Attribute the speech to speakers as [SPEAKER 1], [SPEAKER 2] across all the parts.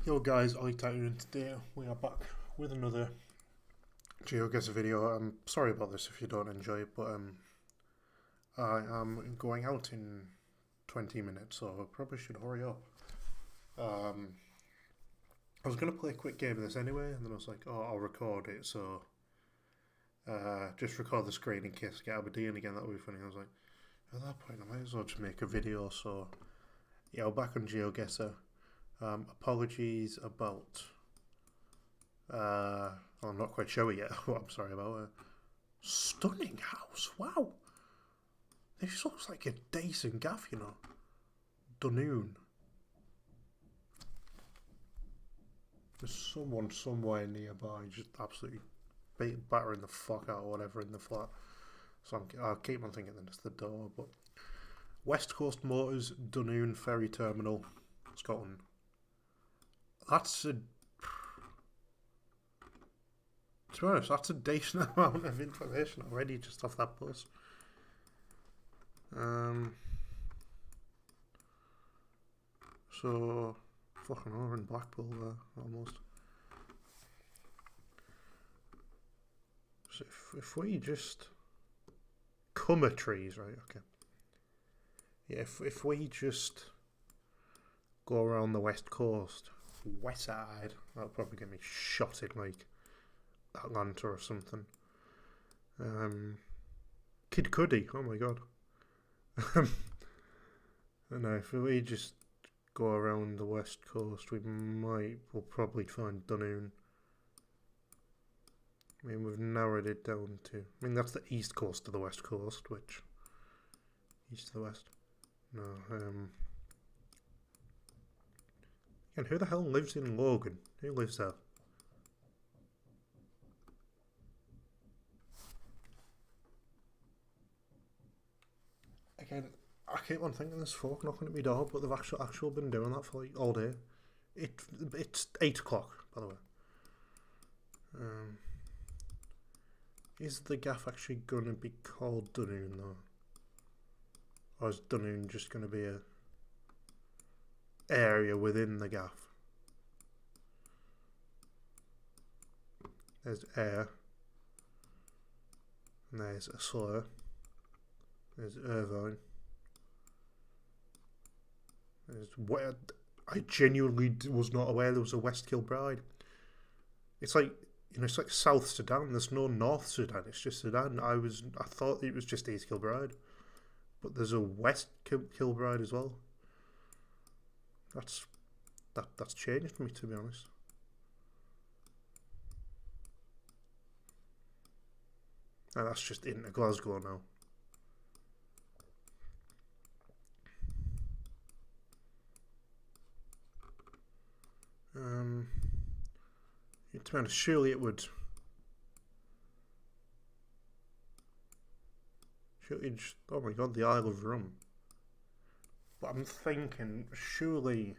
[SPEAKER 1] Yo guys, Ollie Titan, and today we are back with another Geoguessr video. I'm sorry about this if you don't enjoy it, but I am going out in 20 minutes, so I probably should hurry up. I was going to play a quick game of this anyway, and then I was like, oh, I'll record it, so just record the screen in case I get Aberdeen again, that would be funny. I was like, at that point I might as well just make a video, so yeah, we're back on Geoguessr. Apologies about. Well, I'm not quite sure yet what I'm sorry about. Stunning house, wow. This looks like a decent gaff, you know. Dunoon. There's someone somewhere nearby just absolutely battering the fuck out or whatever in the flat. So I'll keep on thinking that it's the door, but West Coast Motors, Dunoon Ferry Terminal, Scotland. That's a, to be honest, that's a decent amount of information already just off that bus. So fucking over in Blackpool there, almost. So if we just Cummer trees, right? Okay. Yeah, if we just go around the west coast, west side, that'll probably get me shot in like Atlanta or something. Kid Cudi, oh my god. No, if we just go around the west coast, we'll probably find Dunoon. I mean, we've narrowed it down to, I mean, that's the east coast of the west coast, which, east to the west, no, and who the hell lives in Logan? Who lives there? Again, I keep on thinking there's folk knocking at my door, but they've actually been doing that for like all day. It's 8 o'clock, by the way. Is the gaff actually gonna be called Dunoon though? Or is Dunoon just gonna be a area within the gaff? There's air. And there's a slur. There's Irvine. There's where I genuinely was not aware there was a West Kilbride. It's like, you know, it's like South Sudan. There's no North Sudan. It's just Sudan. I thought it was just East Kilbride, but there's a West Kilbride as well. That's changed me, to be honest. And that's just into Glasgow now. To be honest, surely it would. Surely just, oh my god, the Isle of Rum. But I'm thinking, surely,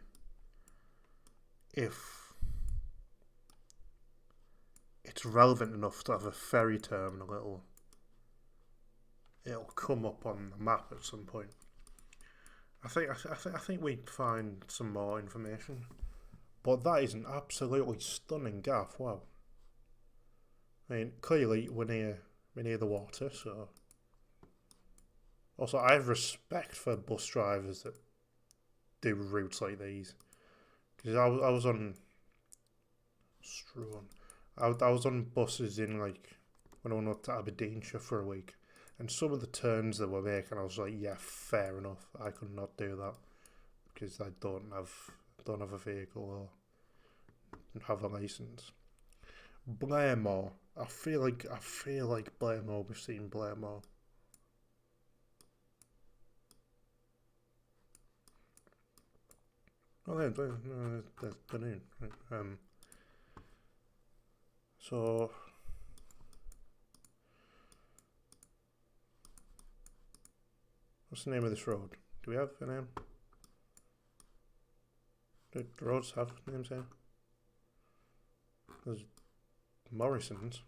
[SPEAKER 1] if it's relevant enough to have a ferry terminal, it'll come up on the map at some point. I think we'd find some more information. But that is an absolutely stunning gaff, wow. I mean, clearly we're near the water, so. Also, I have respect for bus drivers that do routes like these. Because I was on Struan. I was on buses in like, when I went up to Aberdeenshire for a week. And some of the turns they were making, I was like, yeah, fair enough. I could not do that. Because I don't have a vehicle or have a license. Blairmore. I feel like Blairmore. We've seen Blairmore. Oh, there's Dunoon. Right. So what's the name of this road? Do we have a name? Do roads have names here? There's Morrison's.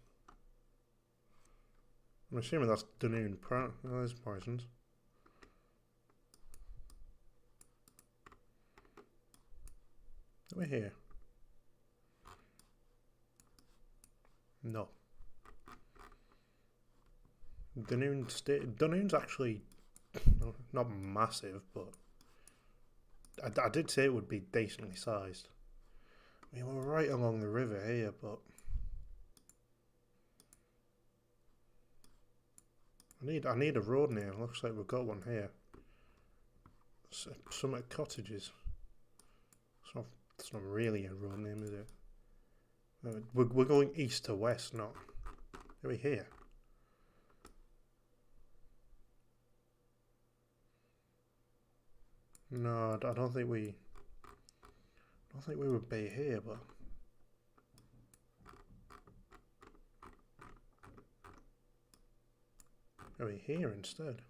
[SPEAKER 1] I'm assuming that's Dunoon. No, there's Morrison's. We're here. No. Dunoon's actually not massive, but I did say it would be decently sized. I mean, we're right along the river here, but I need a road name. Looks like we've got one here. Summit Cottages. It's not really a road name, is it? We're going east to west, not. Are we here? No, I don't think we. I don't think we would be here, but. Are we here instead?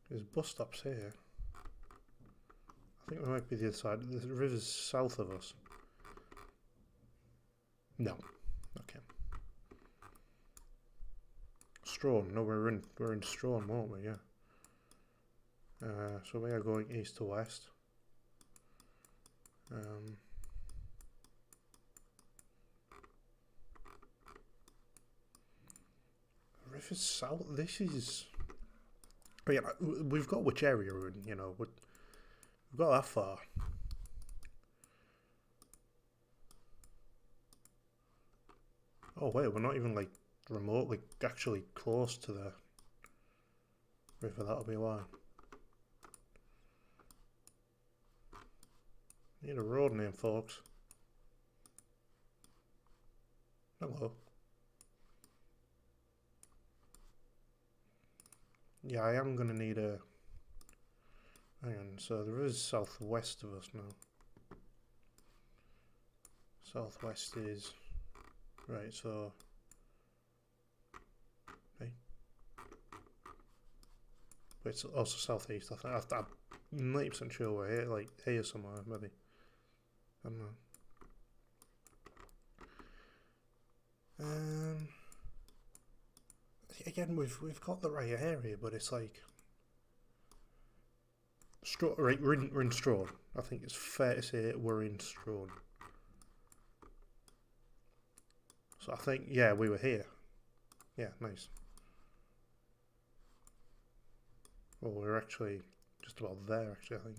[SPEAKER 1] There's bus stops here. I think we might be the other side. The river's south of us. No. Okay. Strawn. No, we're in Strawn, won't we? Yeah. So we are going east to west. River's south. This is. Oh yeah, we've got which area we're in. You know, we've got that far. Oh wait, we're not even like remotely actually close to the river. That'll be why. Need a road name, folks. Hello. Yeah, I am gonna need a. Hang on. So there is southwest of us now. Southwest is right. So. Hey. But it's also southeast. I think I'm 90% sure we're here, like here somewhere, maybe. I don't know. Again, we've got the right area, but it's like right, we're in Strawn. I think it's fair to say we're in Strawn. So I think, yeah, we were here. Yeah, nice. Well, we're actually just about there, actually, I think.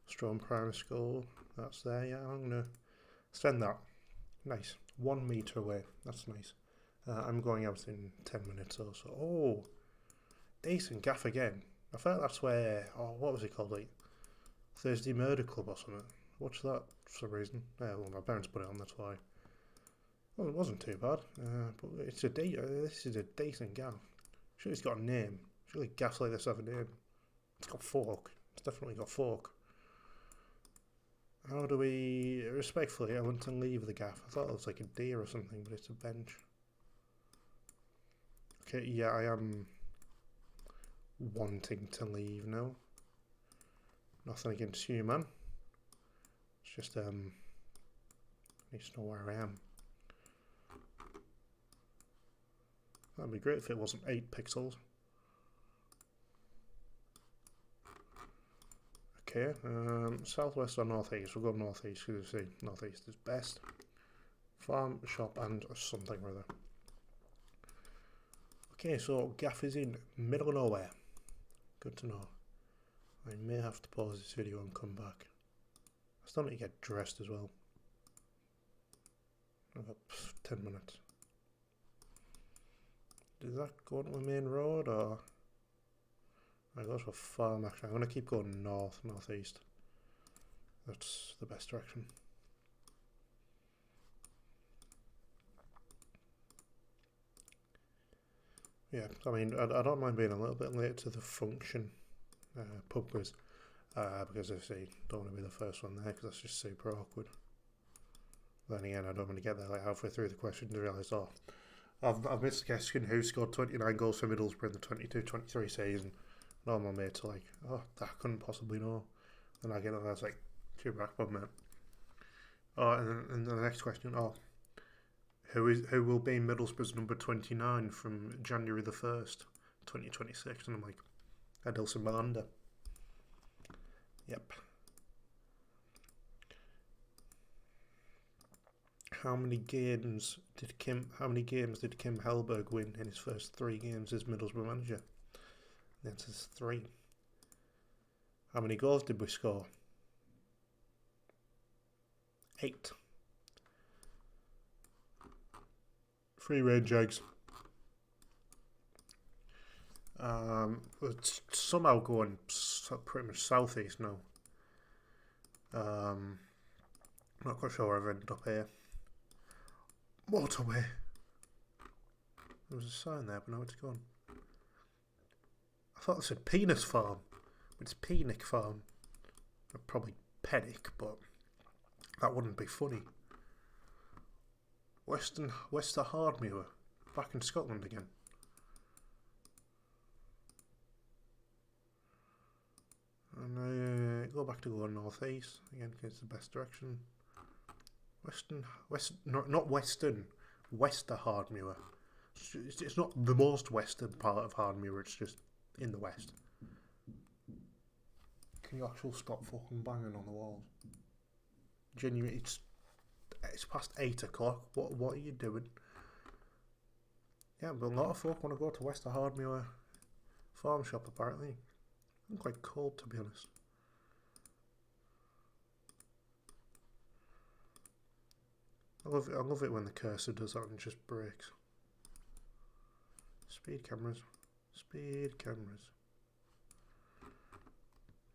[SPEAKER 1] Strawn Primary School, that's there, yeah, I'm going to send that. Nice. 1 metre away, that's nice. I'm going out in 10 minutes or so. Oh, decent gaff again. I felt that's where, oh, what was it called, like Thursday Murder Club or something. Watched that for some reason. Well, my parents put it on, that's why. Well, it wasn't too bad, but it's this is a decent gaff. Sure, it's got a name. Surely gaffs like this have a name. It's got fork. It's definitely got fork. How do we, respectfully, I want to leave the gaff. I thought it was like a deer or something, but it's a bench. Okay, yeah, I am wanting to leave now. Nothing against you, man. It's just, I need to know where I am. That'd be great if it wasn't 8 pixels. Okay, southwest or northeast? We'll go northeast because you see, northeast is best. Farm, shop, and something or other. Okay, so gaff is in middle of nowhere. Good to know. I may have to pause this video and come back. I still need to get dressed as well. I've got 10 minutes. Does that go on the main road or? I go to a farm actually. I'm going to keep going north, northeast. That's the best direction. Yeah, I mean, I don't mind being a little bit late to the function pub quiz because I say don't want to be the first one there because that's just super awkward. Then again, I don't want to get there like halfway through the questions and realise, oh, I've missed guessing who scored 29 goals for Middlesbrough in the 22-23 season. And all my mates are like, oh, that couldn't possibly know. Then I get it and I was like, too back, mate. Oh, and the next question, oh, who will be Middlesbrough's number 29 from January the 1st, 2026? And I'm like, Adilson Miranda. Yep. How many games did Kim Hellberg win in his first 3 games as Middlesbrough manager? The answer is 3. How many goals did we score? 8. 3 range eggs. It's somehow going pretty much southeast now. Not quite sure where I've ended up here. Motorway. There was a sign there, but now it's gone. I thought it said Penis Farm, but it's Penick Farm. Probably Pennick, but that wouldn't be funny. Wester Hardmuir, back in Scotland again. And go back to go northeast again because it's the best direction. Not Western, Wester Hardmuir. It's not the most western part of Hardmuir, it's just in the west. Can you actually stop fucking banging on the walls? Genuinely, it's past 8 o'clock. What are you doing? Yeah, but a lot of folk want to go to Wester Hardmuir farm shop apparently. I'm quite cold, to be honest. I love it when the cursor does that and just breaks. Speed cameras.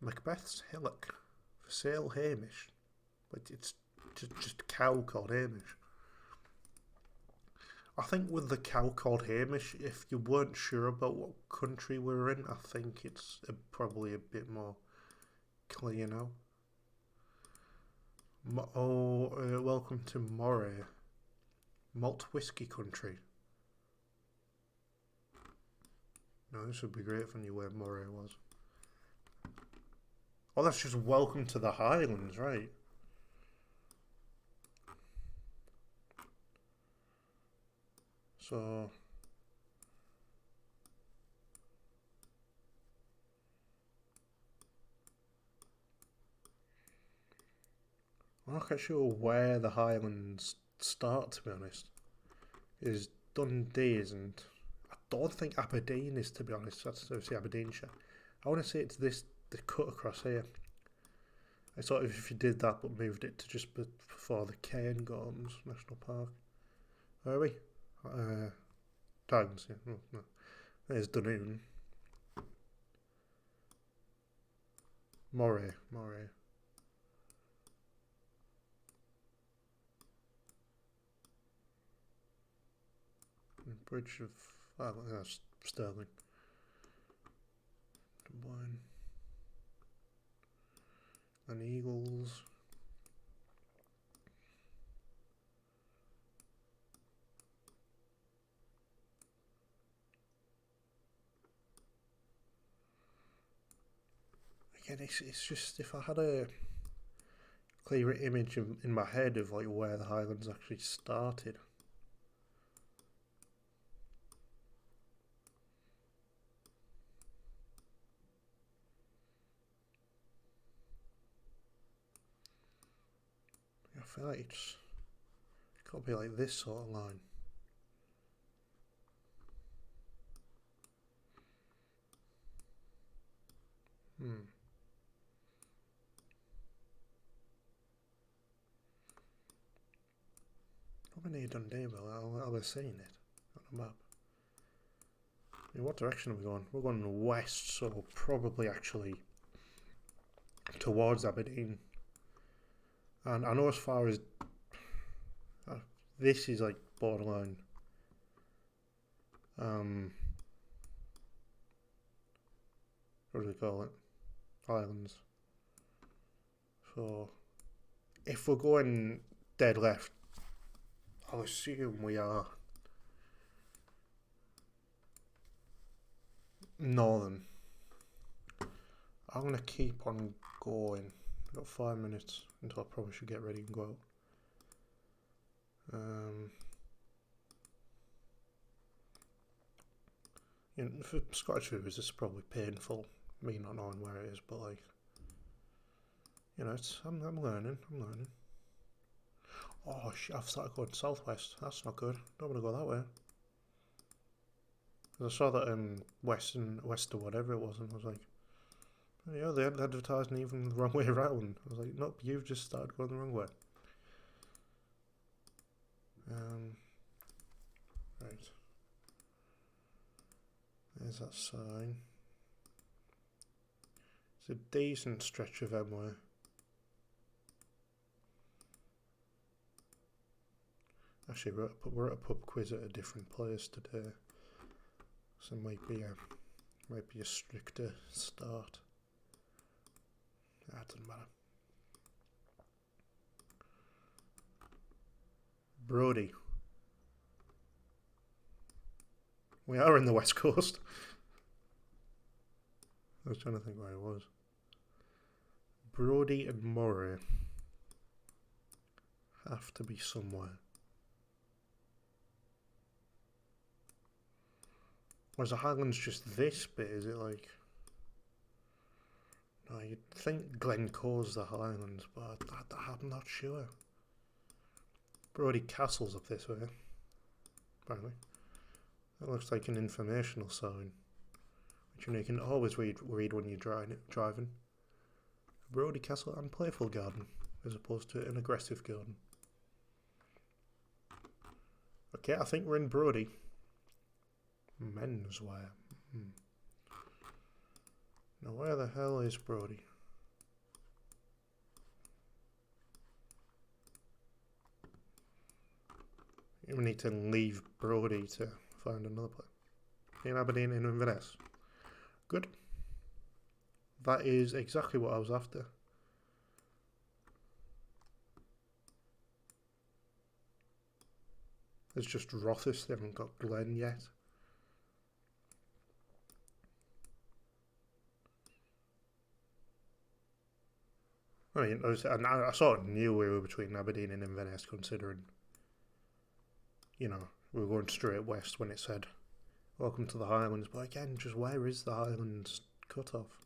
[SPEAKER 1] Macbeth's hillock for sale, Hamish. But it's just a cow called Hamish. I think with the cow called Hamish, if you weren't sure about what country we're in, I think it's probably a bit more clear now. Welcome to Moray. Malt whiskey country. No, this would be great if I knew where Moray was. Oh, that's just welcome to the Highlands, right? So... I'm not quite sure where the Highlands start, to be honest. Is Dundee isn't. I don't think Aberdeen is, to be honest. That's obviously Aberdeenshire. I want to say it's the cut across here. I thought if you did that but moved it to just before the Cairngorms National Park. Where are we? Towns, yeah. No. There's Dunoon. Moray. Bridge of... that's Stirling. Dublin. And Eagles. Again, it's just if I had a clearer image in my head of like where the Highlands actually started. I feel like it's got to be like this sort of line. Probably near Dundee, but I'll be seeing it on the map. In what direction are we going? We're going west, so probably actually towards Aberdeen. And I know as far as this is like borderline. What do we call it? Islands. So if we're going dead left, I'll assume we are northern. I'm going to keep on going. I've got 5 minutes until I probably should get ready and go out. You know, for Scottish viewers, it's probably painful, me not knowing where it is, but like, you know, I'm learning. Oh, I've started going southwest. That's not good. Don't want to go that way. 'Cause I saw that west or whatever it was, and I was like, oh, yeah, they had advertising even the wrong way around. I was like, nope, you've just started going the wrong way. Right. There's that sign. It's a decent stretch of M-way. Actually, we're at a pub quiz at a different place today, so it might be a stricter start. That doesn't matter. Brody. We are in the West Coast. I was trying to think where I was. Brody and Moray have to be somewhere. Or is the Highlands just this bit? Is it like... No, you'd think Glencoe's the Highlands, but I'm not sure. Brody Castle's up this way, apparently. That looks like an informational sign, which you can always read when you're driving. Brody Castle and Playful Garden, as opposed to an aggressive garden. Okay, I think we're in Brody. Menswear. Now where the hell is Brody? You need to leave Brody to find another place. In Aberdeen and Inverness. Good. That is exactly what I was after. It's just Rothes, they haven't got Glen yet. I mean, I sort of knew we were between Aberdeen and Inverness, considering, you know, we were going straight west when it said, welcome to the Highlands. But again, just where is the Highlands cut off?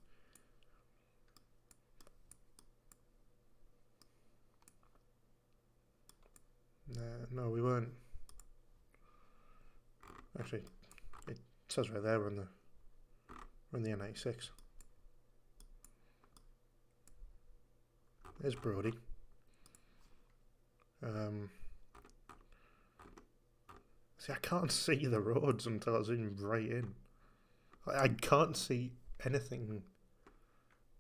[SPEAKER 1] No, we weren't. Actually, it says right there we're in the N86. There's Brody. See, I can't see the roads until I zoom right in. I can't see anything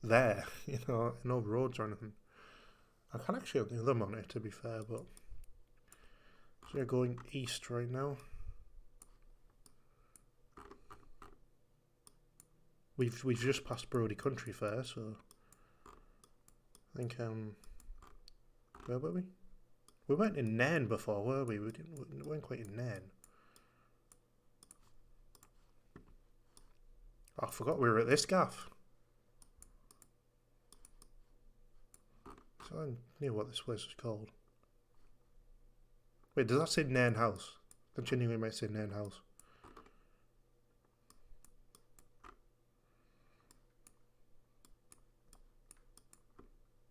[SPEAKER 1] there, you know, no roads or anything. I can actually on the other monitor, to be fair, but... So we're going east right now. We've just passed Brody Country Fair, so... I think, where were we? We weren't in Nairn before, were we? We weren't quite in Nairn. Oh, I forgot we were at this gaff. So I knew what this place was called. Wait, does that say Nairn House? I genuinely might say Nairn House.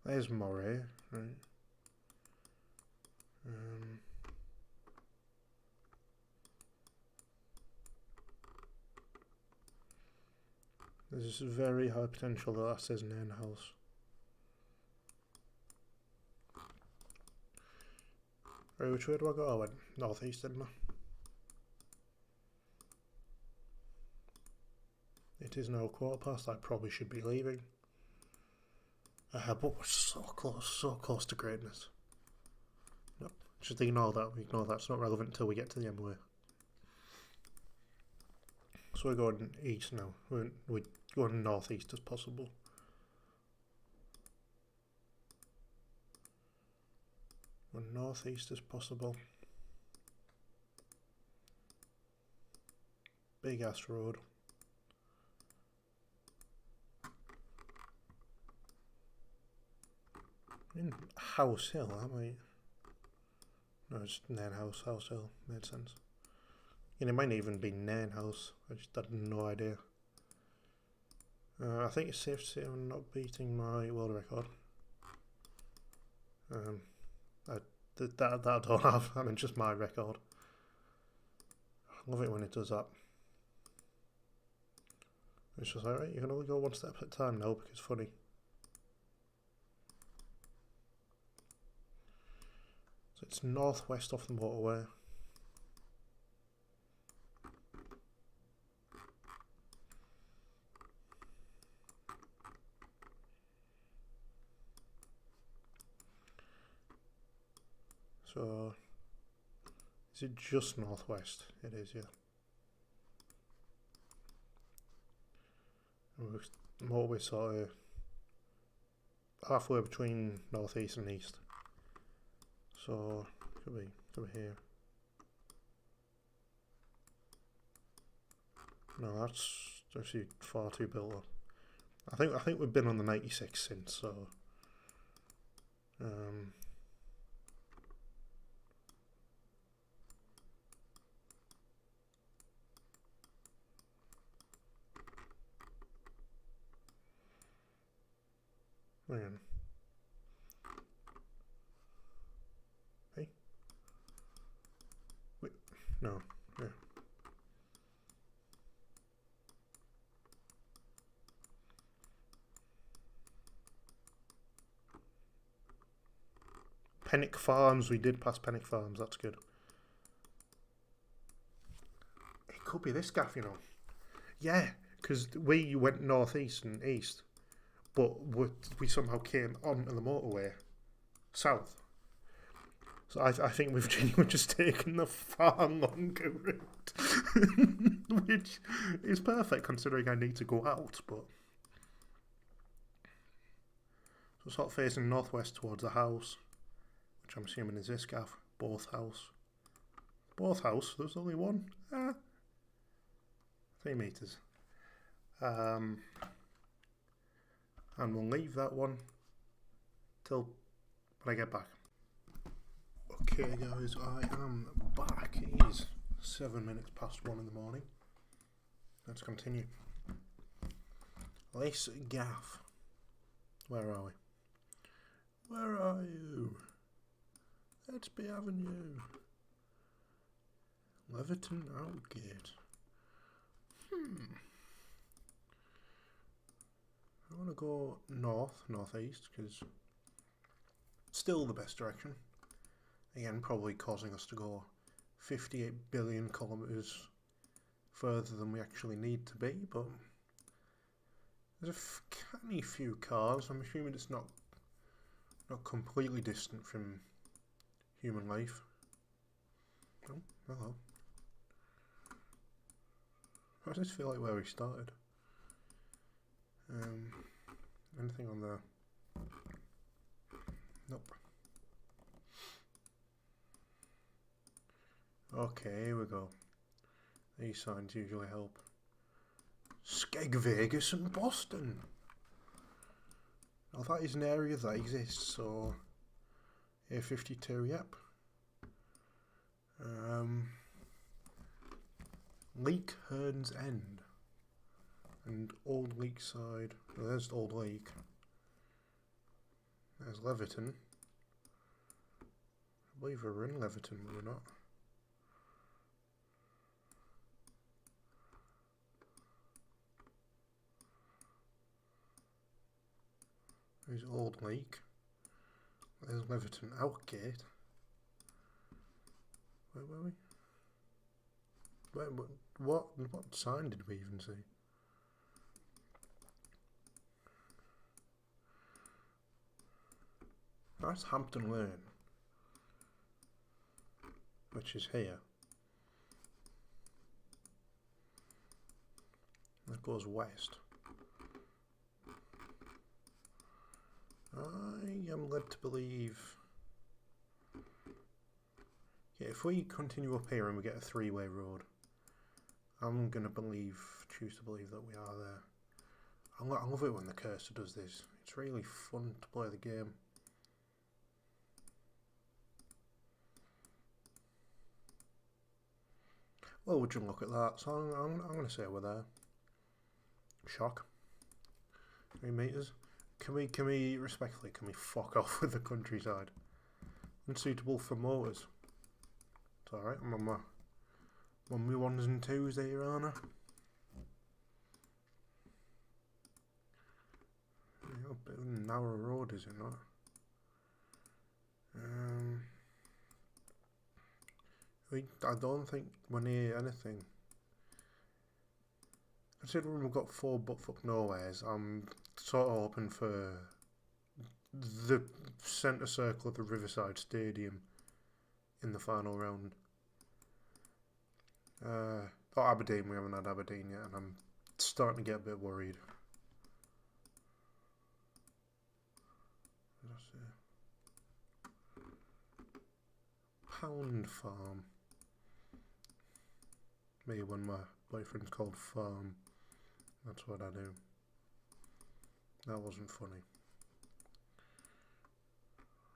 [SPEAKER 1] There's Moray, right. There's very high potential that says Nairn House. Right, which way do I go? I went northeast, didn't I? It is now 1:15. I probably should be leaving. But we're so close to greatness. Nope, just ignore that. We ignore that. It's not relevant until we get to the M-way. So we're going east now. We're going northeast as possible. We're northeast as possible. Big ass road. In House Hill, that might... No, it's Nairn House, House Hill. Made sense. And it might even be Nairn House. I just had no idea. I think it's safe to say I'm not beating my world record. that I don't have. I mean, just my record. I love it when it does that. It's just like, right, you can only go one step at a time now because it's funny. So it's northwest off the motorway. So, is it just northwest? It is, yeah. The motorway sort of halfway between northeast and east. So, could be here. No, that's actually far too built up. I think we've been on the 96 since, so hang on. Hey? Wait, no, yeah. Pennick Farms, we did pass Pennick Farms, that's good. It could be this gaff, you know. Yeah, because we went northeast and east, but we somehow came onto the motorway south. So I think we've genuinely just taken the far longer route, which is perfect considering I need to go out, but... So sort of facing northwest towards the house, which I'm assuming is this gaff. Both house. Both house, there's only one. 3 meters. And we'll leave that one till when I get back. Okay guys, I am back. It is 7 minutes past 1 in the morning. Let's continue. This gaff. Where are we? Where are you? Let'sby Avenue. Leverton Outgate. I want to go northeast, because still the best direction. Again, probably causing us to go 58 billion kilometres further than we actually need to be, but there's a canny few cars. I'm assuming it's not completely distant from human life. Oh, hello. I just feel like where we started. Anything on there? Nope. Okay, here we go. These signs usually help. Skeg Vegas and Boston. Now that is an area that exists, so A52, yep. Lake Hearn's End and Old Lakeside. Well, there's Old Lake. There's Leverton. I believe we're in Leverton, were we not? There's Old Lake. There's Leverton Outgate. Where were we? What sign did we even see? That's Hampton Lane, which is here. That goes west. I am led to believe... Yeah, if we continue up here and we get a 3-way road, I'm going to choose to believe that we are there. I love it when the cursor does this. It's really fun to play the game. Well, would you look at that? So I'm going to say we're there. Shock. 3 meters. Can we respectfully, can we fuck off with the countryside? Unsuitable for motors. It's alright, I'm on my ones and twos there, aren't I? A bit of a narrow road, is it not? I don't think we're near anything. Considering we've got 4 buttfuck nowheres, I'm sort of hoping for the centre circle of the Riverside Stadium in the final round. Aberdeen, we haven't had Aberdeen yet, and I'm starting to get a bit worried. Pound Farm. Me when my boyfriend's called Farm. That's what I do. That wasn't funny.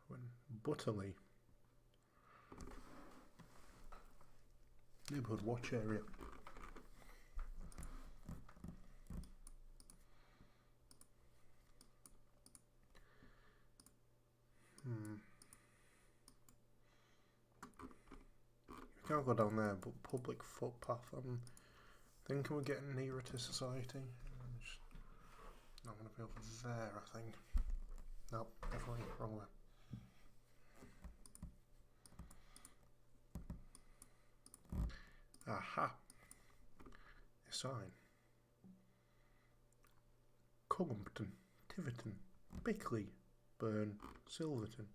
[SPEAKER 1] When Butterley. Neighbourhood watch area. You can't go down there, but public footpath. I'm thinking we're getting nearer to society. I'm just not going to be over there, I think. Nope, definitely wrong way. Aha! A sign. Cullompton, Tiverton, Bickley, Burn, Silverton.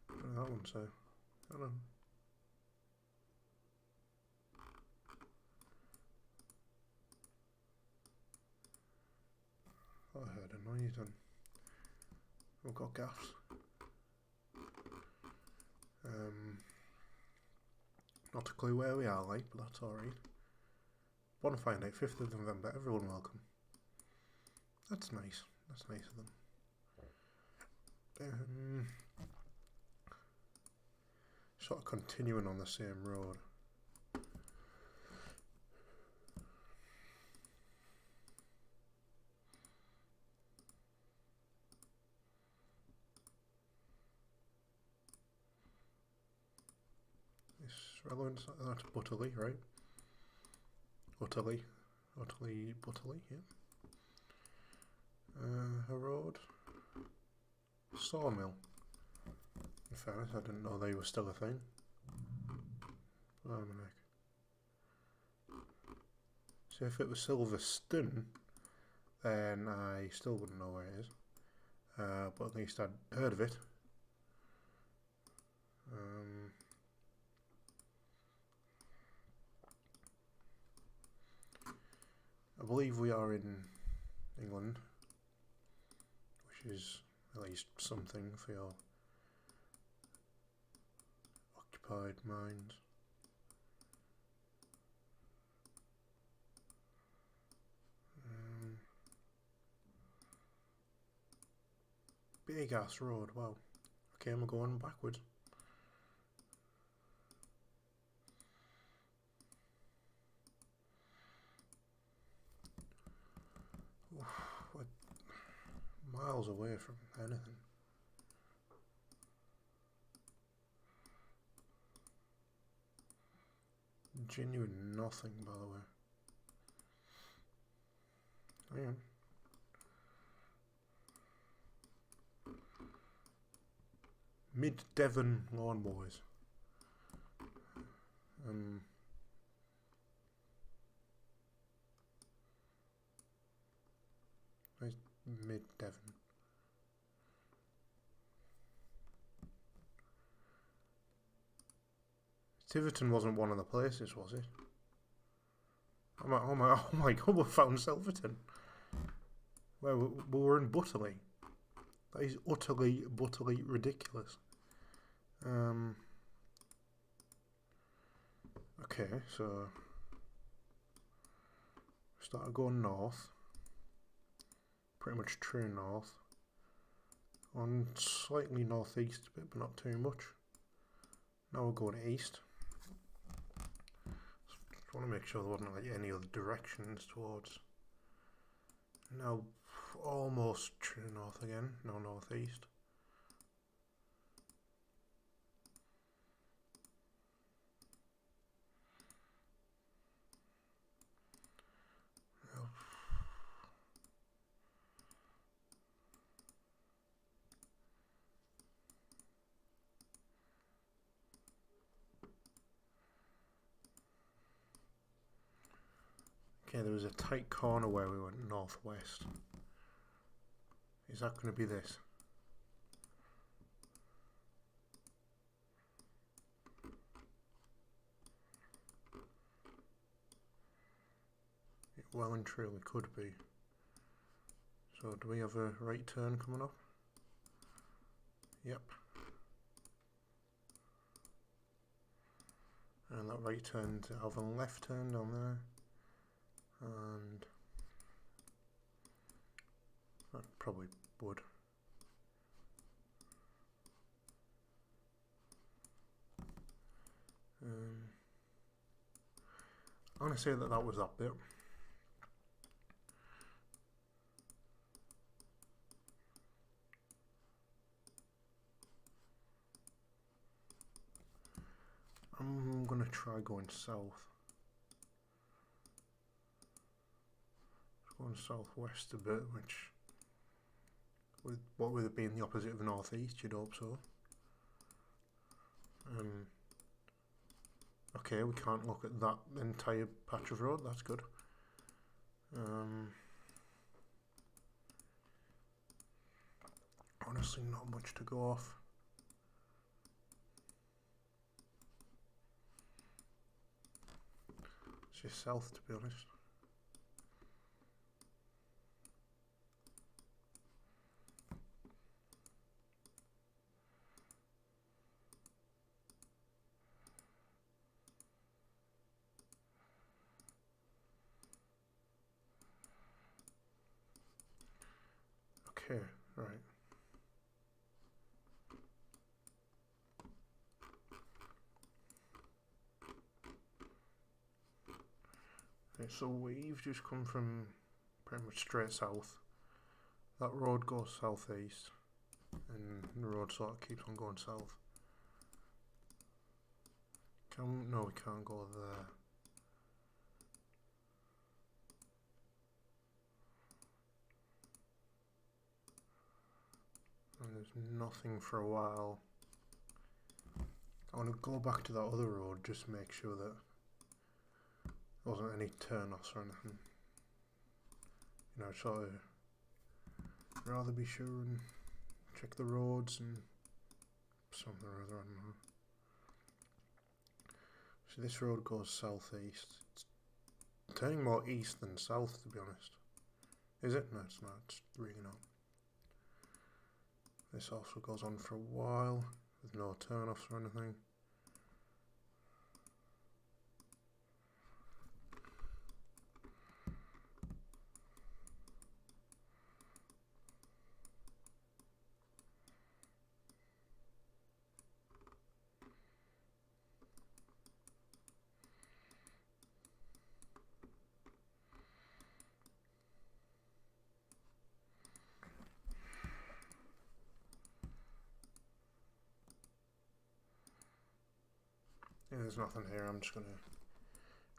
[SPEAKER 1] What did that one say? I don't know. I heard a noise then. We've got gaffs. Not a clue where we are, like, but that's alright. Bonfire night, 5th of November, everyone welcome. That's nice. That's nice of them. Sort of continuing on the same road. Relevant, that's Butterley, right? Utterly, Butterley, yeah. A road. Sawmill. In fairness, I didn't know they were still a thing. Almanac. So if it was Silverstone, then I still wouldn't know where it is. But at least I'd heard of it. I believe we are in England, which is at least something for your occupied minds. Big ass road, wow. Okay, I'm going backwards. We're miles away from anything. Genuine nothing, by the way. Hang on. Mid-Devon Lawn Boys. Where's Mid-Devon? Tiverton wasn't one of the places, was it? Oh my god, we found Silverton. Where we were in Butterley. That is utterly ridiculous. Okay, so we started going north. Pretty much true north. On slightly northeast a bit, but not too much. Now we're going east. Just want to make sure there wasn't like any other directions towards Now almost true north again, no northeast. Okay, there was a tight corner where we went northwest. Is that going to be this? It well and truly could be. So do we have a right turn coming up? Yep. And that right turn to have a left turn down there. And that probably would. I'm going to say that that was that bit. I'm going to try going south. Going southwest a bit, which with what would it be in the opposite of northeast? You'd hope so. Okay, we can't look at that entire patch of road. That's good. Honestly, not much to go off. It's just south, to be honest. Okay, right. Okay, so we've just come from pretty much straight south. That road goes southeast, and the road sort of keeps on going south. No, we can't go there. And there's nothing for a while. I want to go back to that other road just to make sure that there wasn't any turn-offs or anything. You know, sort of rather be sure and check the roads and something or other, I don't know. So this road goes southeast. It's turning more east than south, to be honest. Is it? No, it's not. It's really not. This also goes on for a while with no turn-offs or anything. Yeah, there's nothing here. I'm just going to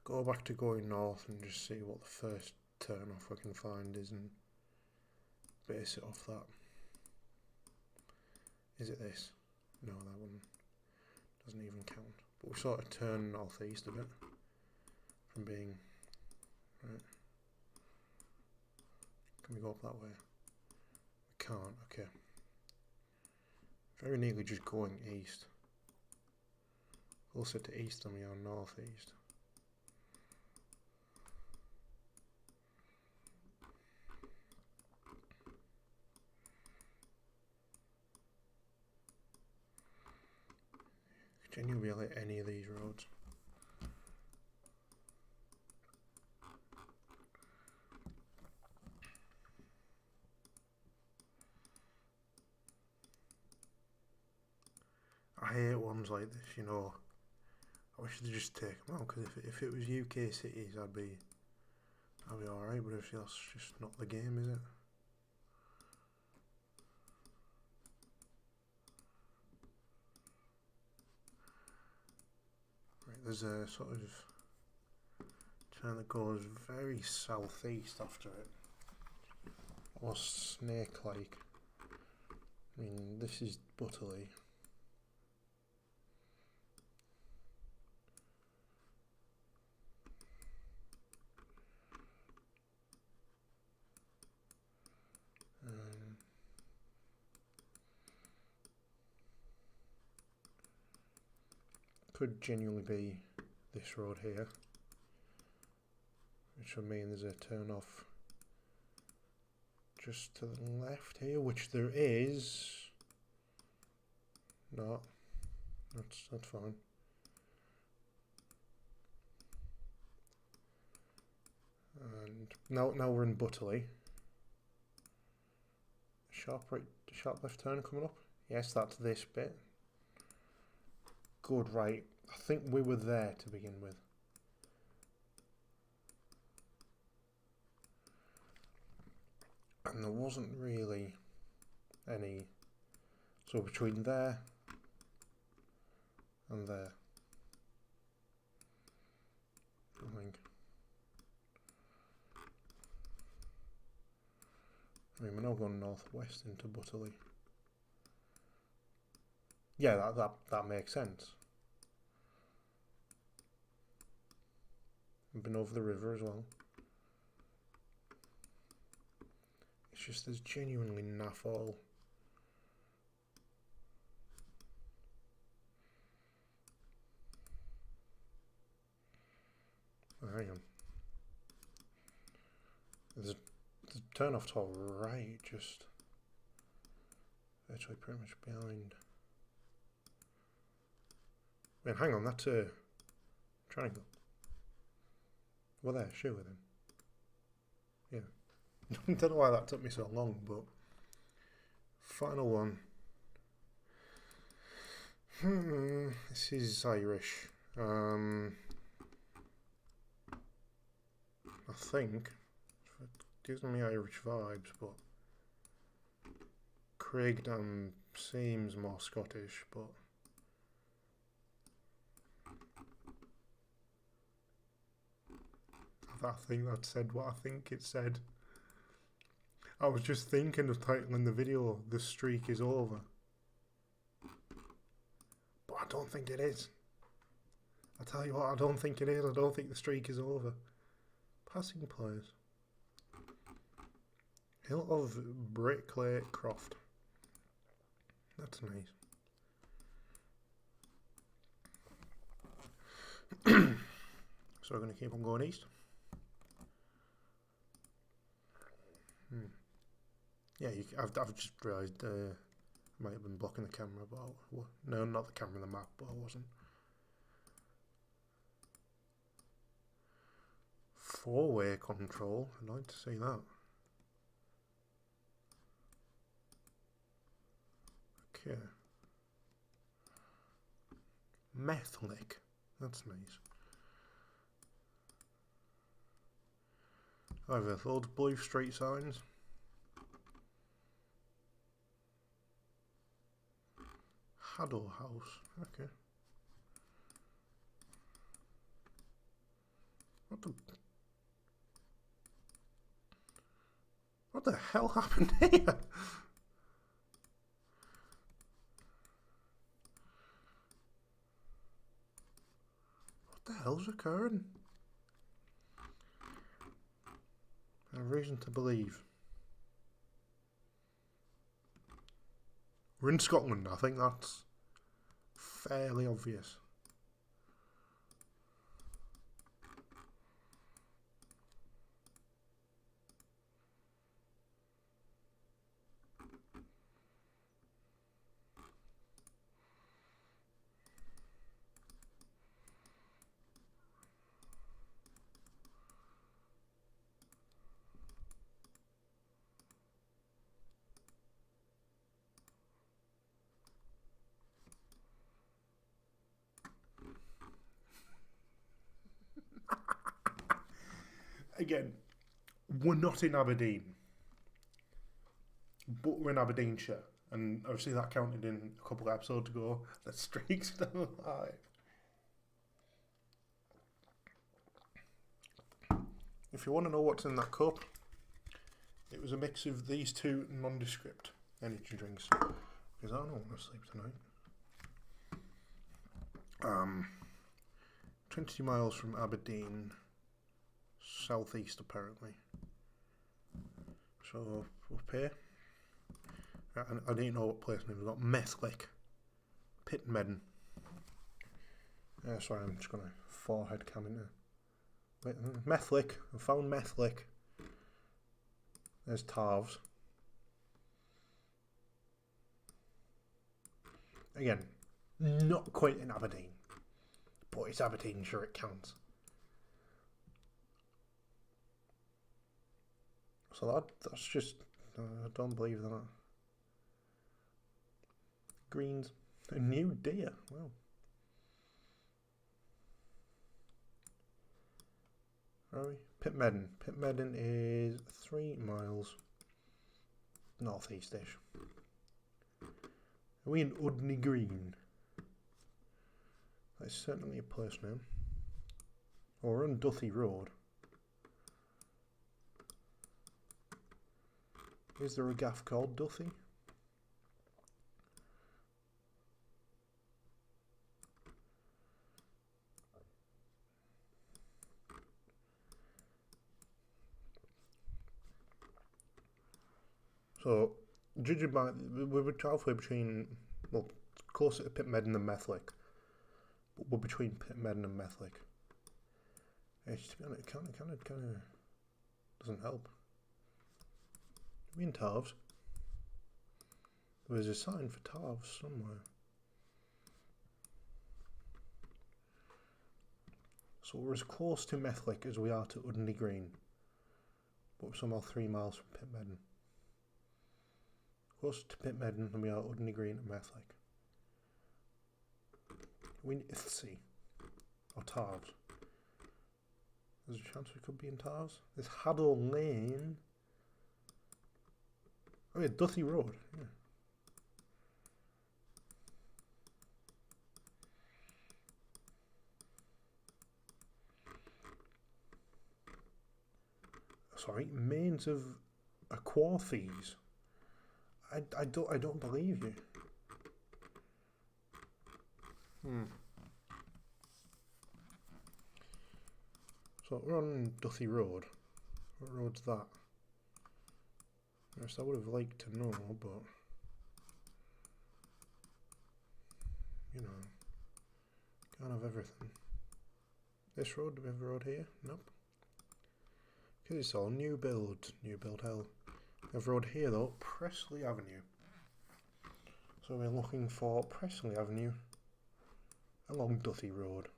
[SPEAKER 1] go back to going north and just see what the first turn off I can find is and base it off that. Is it this? No, that one doesn't even count. But we sort of turn northeast a bit from being... Right. Can we go up that way? We can't, okay. Very nearly just going east. Closer to east than we are northeast. Could genuinely be like any of these roads. I hate ones like this, you know. I wish they'd just take them out, because if it was UK cities, I'd be I'll be alright, but if that's just not the game, is it? Right, there's a sort of turn that goes very southeast after it. Almost snake-like. I mean, this is Butterley. Could genuinely be this road here, which would mean there's a turn off just to the left here, which there is. No, that's fine. And now we're in Butterley. Sharp right, sharp left turn coming up. Yes, that's this bit. Good, right. I think we were there to begin with. And there wasn't really any. So between there and there, I think. I mean, we're now going northwest into Butterley. Yeah, that makes sense. I've been over the river as well. It's just there's genuinely naff all. Oh, hang on. There's a turn off to our right, just actually pretty much behind. I mean, hang on, that's a triangle. Well, there, sure then. Yeah. Don't know why that took me so long, but final one. This is Irish. I think it gives me Irish vibes, but Craigdam seems more Scottish, but I think that said what I think it said. I was just thinking of titling the video "The Streak is Over," but I don't think it is. I tell you what, I don't think it is. I don't think the streak is over. Passing players. Hill of Brickley Croft. That's nice. So we're going to keep on going east. Yeah, I've just realised I might have been blocking the camera, but no, not the camera, the map, but I wasn't. 4-way control. I'd like to see that. Okay. Methlick. That's nice. Over loads of blue street signs. Haddo House. Okay. What the hell happened here? What the hell's occurring? I have reason to believe. We're in Scotland, I think that's fairly obvious. Again, we're not in Aberdeen, but we're in Aberdeenshire, and obviously that counted in a couple of episodes ago. The streak's still alive. If you want to know what's in that cup, it was a mix of these two nondescript energy drinks, because I don't want to sleep tonight. 20 miles from Aberdeen, southeast apparently. So up here, I didn't know what place name we've got. Methlick, Pitmedden. Sorry, I'm just gonna forehead cam into. Wait, Methlick. I found Methlick. There's Tarves. Again, not quite in Aberdeen, but it's Aberdeenshire, it counts. So that's just, I don't believe that. Greens, a new deer, wow. Where are we? Pitmedden. Pitmedden is 3 miles northeast-ish. Are we in Udney Green? That's certainly a place name. Oh, we're on Duthie Road. Is there a gaff called Duthie? So, judging by, we were halfway between, well, closer to Pitmedden than Methlick, but we're between Pitmedden and Methlick. To be honest, it kind of doesn't help. Are we in Tarves? There's a sign for Tarves somewhere. So we're as close to Methlick as we are to Udney Green, but we're somehow 3 miles from Pitmedden. Closer to Pitmedden than we are Udney Green and Methlick. Are we in Ithsea? Or Tarves? There's a chance we could be in Tarves. There's Haddle Lane. Oh yeah, Duthie Road, yeah. Sorry, Mains of Aquarthes. I don't believe you. So we're on Duthie Road. What road's that? Yes, I would have liked to know, but you know, can't have everything. This road, do we have a road here? Nope. Because it's all new build hell. We have a road here though, Pressley Avenue. So we're looking for Pressley Avenue along Duthie Road.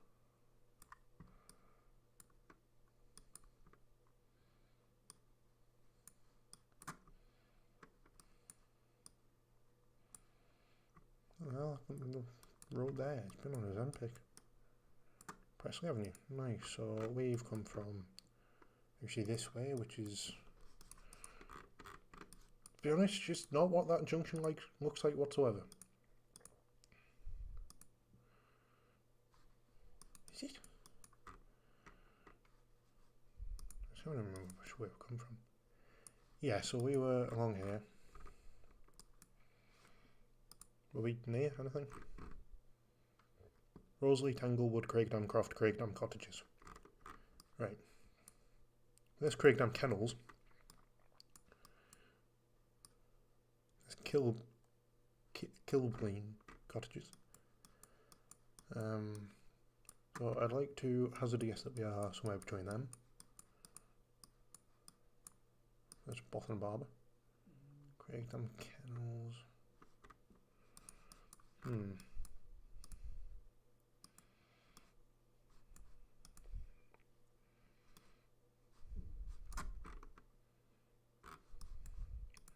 [SPEAKER 1] Well, the road there, it's been on a Zempic. Pressley Avenue, nice. So we've come from actually this way, which is, to be honest, just not what that junction looks like whatsoever. Is it? I don't remember which way we've come from. Yeah, so we were along here. Were we near anything? Rosalie, Tanglewood, Craigdam Croft, Craigdam Cottages. Right. There's Craigdam Kennels. There's Kilbleen Cottages. So I'd like to hazard a guess that we are somewhere between them. There's Botham Barber. Craigdam Kennels. If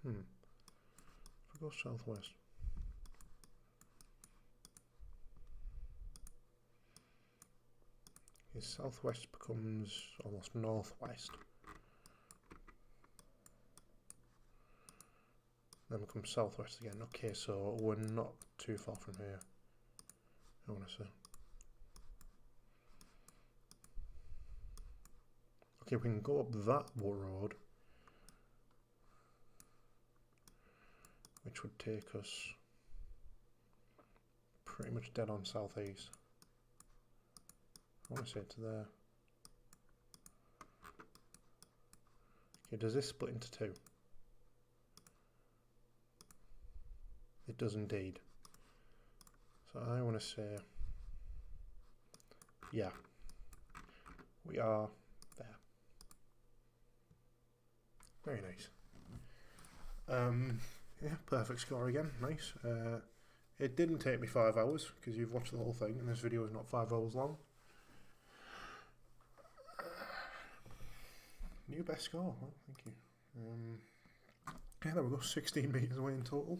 [SPEAKER 1] we go southwest. Southwest becomes almost northwest. Then we come southwest again. Okay, so we're not too far from here, I want to say. Okay, we can go up that road, which would take us pretty much dead on southeast. I want to say to there. Okay, does this split into two? It does indeed. So I want to say, yeah, we are there. Very nice. Yeah, perfect score again. Nice. It didn't take me 5 hours because you've watched the whole thing, and this video is not 5 hours long. New best score. Well, thank you. Yeah, there we go. 16 metres away in total.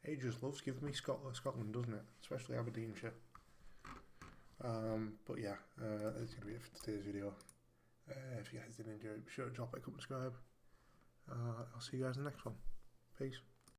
[SPEAKER 1] Age just loves giving me Scotland, doesn't it? Especially Aberdeenshire. But yeah, that's going to be it for today's video. If you guys did enjoy it, be sure to drop a like, comment, subscribe. I'll see you guys in the next one. Peace.